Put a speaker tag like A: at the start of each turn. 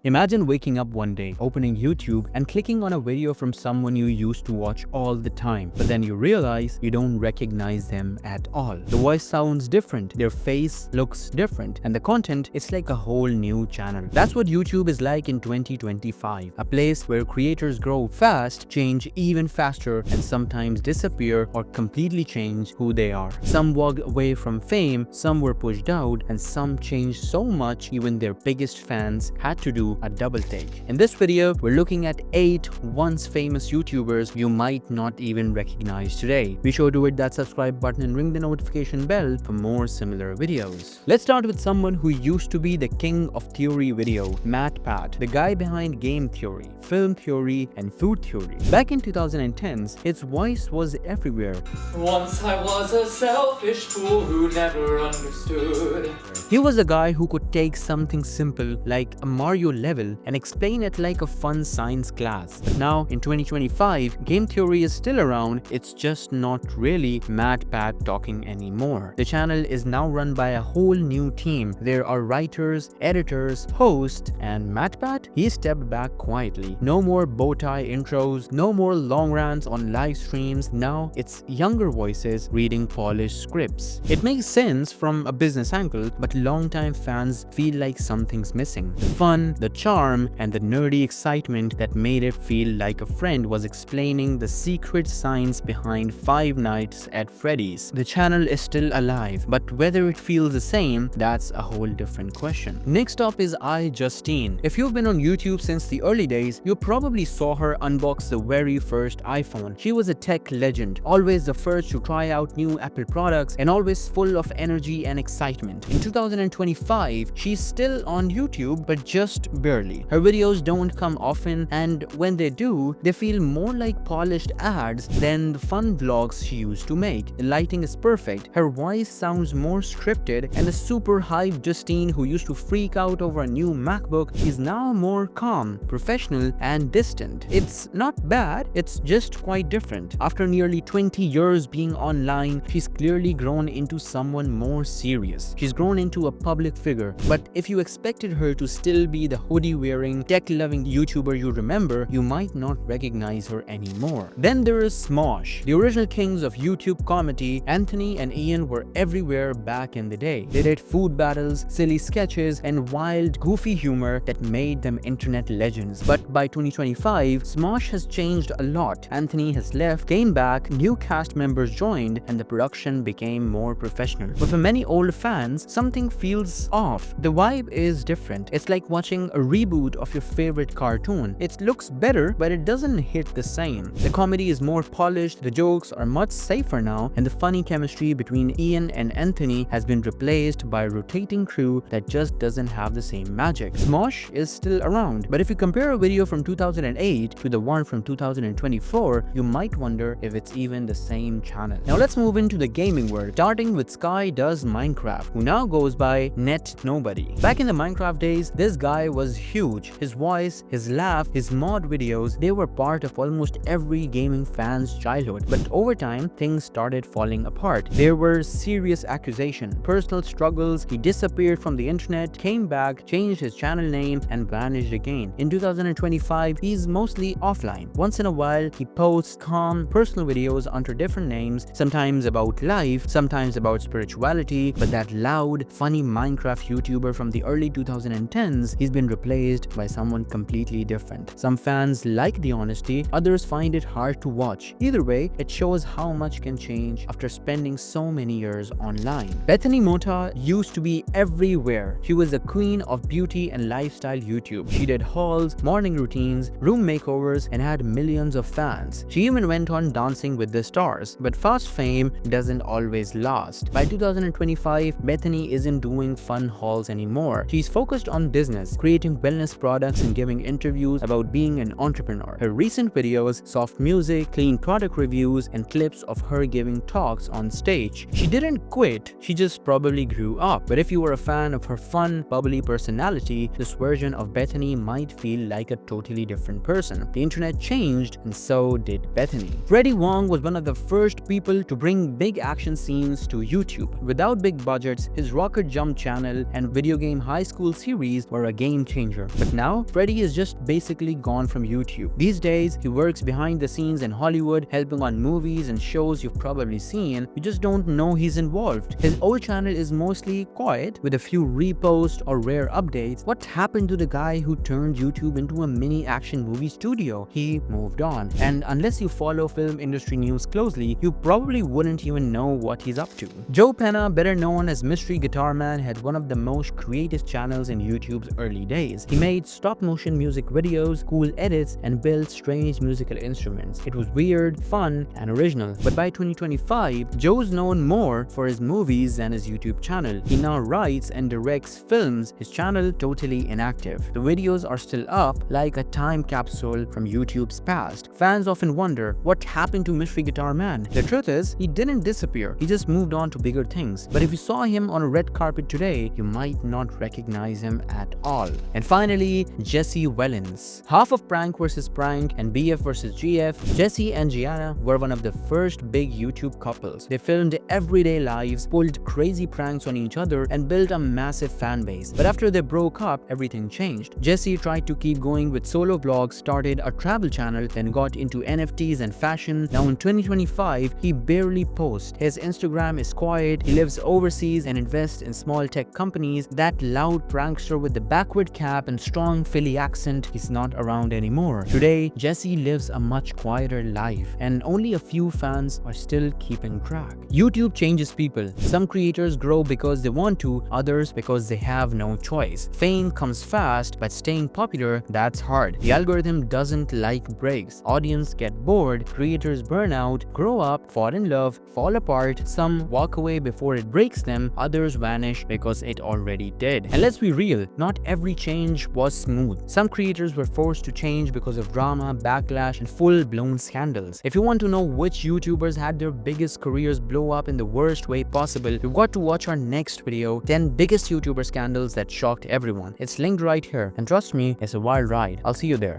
A: Imagine waking up one day, opening YouTube and clicking on a video from someone you used to watch all the time, but then you realize you don't recognize them at all. The voice sounds different, their face looks different, and the content is like a whole new channel. That's what YouTube is like in 2025, a place where creators grow fast, change even faster, and sometimes disappear or completely change who they are. Some walked away from fame, some were pushed out, and some changed so much even their biggest fans had to do a double take. In this video, we're looking at 8 once famous YouTubers you might not even recognize today. Be sure to hit that subscribe button and ring the notification bell for more similar videos. Let's start with someone who used to be the king of theory video, MatPat, the guy behind game theory, film theory, and food theory. Back in 2010s, his voice was everywhere.
B: Once I was a selfish fool who never understood.
A: He was a guy who could take something simple like a Mario level and explain it like a fun science class. But now in 2025, game theory is still around, it's just not really MatPat talking anymore. The channel is now run by a whole new team. There are writers, editors, hosts, and MatPat, he stepped back quietly. No more bowtie intros, no more long rants on live streams. Now it's younger voices reading polished scripts. It makes sense from a business angle, but longtime fans feel like something's missing. The fun, the charm, and the nerdy excitement that made it feel like a friend was explaining the secret science behind Five Nights at Freddy's. The channel is still alive, but whether it feels the same, that's a whole different question. Next up is Justine. If you've been on YouTube since the early days, you probably saw her unbox the very first iPhone. She was a tech legend, always the first to try out new Apple products and always full of energy and excitement. In 2025, she's still on YouTube, but just barely. Her videos don't come often, and when they do, they feel more like polished ads than the fun vlogs she used to make. The lighting is perfect, her voice sounds more scripted, and the super hyped Justine who used to freak out over a new MacBook is now more calm, professional, and distant. It's not bad, it's just quite different. After nearly 20 years being online, she's clearly grown into someone more serious. She's grown into a public figure, but if you expected her to still be the hoodie-wearing, tech-loving YouTuber you remember, you might not recognize her anymore. Then there is Smosh. The original kings of YouTube comedy, Anthony and Ian were everywhere back in the day. They did food battles, silly sketches, and wild, goofy humor that made them internet legends. But by 2025, Smosh has changed a lot. Anthony has left, came back, new cast members joined, and the production became more professional. But for many old fans, something feels off. The vibe is different. It's like watching a reboot of your favorite cartoon. It looks better, but it doesn't hit the same. The comedy is more polished, the jokes are much safer now, and the funny chemistry between Ian and Anthony has been replaced by a rotating crew that just doesn't have the same magic. Smosh is still around, but if you compare a video from 2008 to the one from 2024, you might wonder if it's even the same channel. Now let's move into the gaming world, starting with SkyDoesMinecraft, who now goes by Net Nobody. Back in the Minecraft days, this guy was huge. His voice, his laugh, his mod videos, they were part of almost every gaming fan's childhood. But over time, things started falling apart. There were serious accusations, personal struggles, he disappeared from the internet, came back, changed his channel name, and vanished again. In 2025, he's mostly offline. Once in a while, he posts calm, personal videos under different names, sometimes about life, sometimes about spirituality, but that loud, funny Minecraft YouTuber from the early 2010s, he's been replaced by someone completely different. Some fans like the honesty, others find it hard to watch. Either way, it shows how much can change after spending so many years online. Bethany Ma used to be everywhere. She was the queen of beauty and lifestyle YouTube. She did hauls, morning routines, room makeovers, and had millions of fans. She even went on Dancing with the Stars. But fast fame doesn't always last. By 2025, Bethany isn't doing fun hauls anymore. She's focused on business, creating wellness products, and giving interviews about being an entrepreneur. Her recent videos, soft music, clean product reviews, and clips of her giving talks on stage. She didn't quit, she just probably grew up. But if you were a fan of her fun, bubbly personality, this version of Bethany might feel like a totally different person. The internet changed, and so did Bethany. Freddy Wong was one of the first people to bring big action scenes to YouTube. Without big budgets, his rocket jump channel and video game high school series were a game changer. But now, Freddy is just basically gone from YouTube. These days, he works behind the scenes in Hollywood, helping on movies and shows you've probably seen. You just don't know he's involved. His old channel is mostly quiet, with a few reposts or rare updates. What happened to the guy who turned YouTube into a mini action movie studio? He moved on. And unless you follow film industry news closely, you probably wouldn't even know what he's up to. Joe Penna, better known as Mystery Guitar Man, had one of the most creative channels in YouTube's early days. He made stop-motion music videos, cool edits, and built strange musical instruments. It was weird, fun, and original. But by 2025, Joe's known more for his movies than his YouTube channel. He now writes and directs films, his channel totally inactive. The videos are still up like a time capsule from YouTube's past. Fans often wonder, what happened to Mystery Guitar Man? The truth is, he didn't disappear. He just moved on to bigger things. But if you saw him on a red carpet today, you might not recognize him at all. And finally, Jesse Wellins. Half of Prank vs. Prank and BF vs. GF, Jesse and Gianna were one of the first big YouTube couples. They filmed everyday lives, pulled crazy pranks on each other, and built a massive fan base. But after they broke up, everything changed. Jesse tried to keep going with solo vlogs, started a travel channel, then got into NFTs and fashion. Now in 2025, he barely posts. His Instagram is quiet, he lives overseas and invests in small tech companies. That loud prankster with the backward cap and strong Philly accent is not around anymore. Today, Jesse lives a much quieter life, and only a few fans are still keeping track. YouTube changes people. Some creators grow because they want to, others because they have no choice. Fame comes fast, but staying popular, that's hard. The algorithm doesn't like breaks. Audience get bored, creators burn out, grow up, fall in love, fall apart. Some walk away before it breaks them, others vanish because it already did. And let's be real, not every change was smooth. Some creators were forced to change because of drama, backlash, and full-blown scandals. If you want to know which YouTubers had their biggest careers blow up in the worst way possible, you've got to watch our next video, 10 biggest YouTuber scandals that shocked everyone. It's linked right here, and trust me, it's a wild ride. I'll see you there.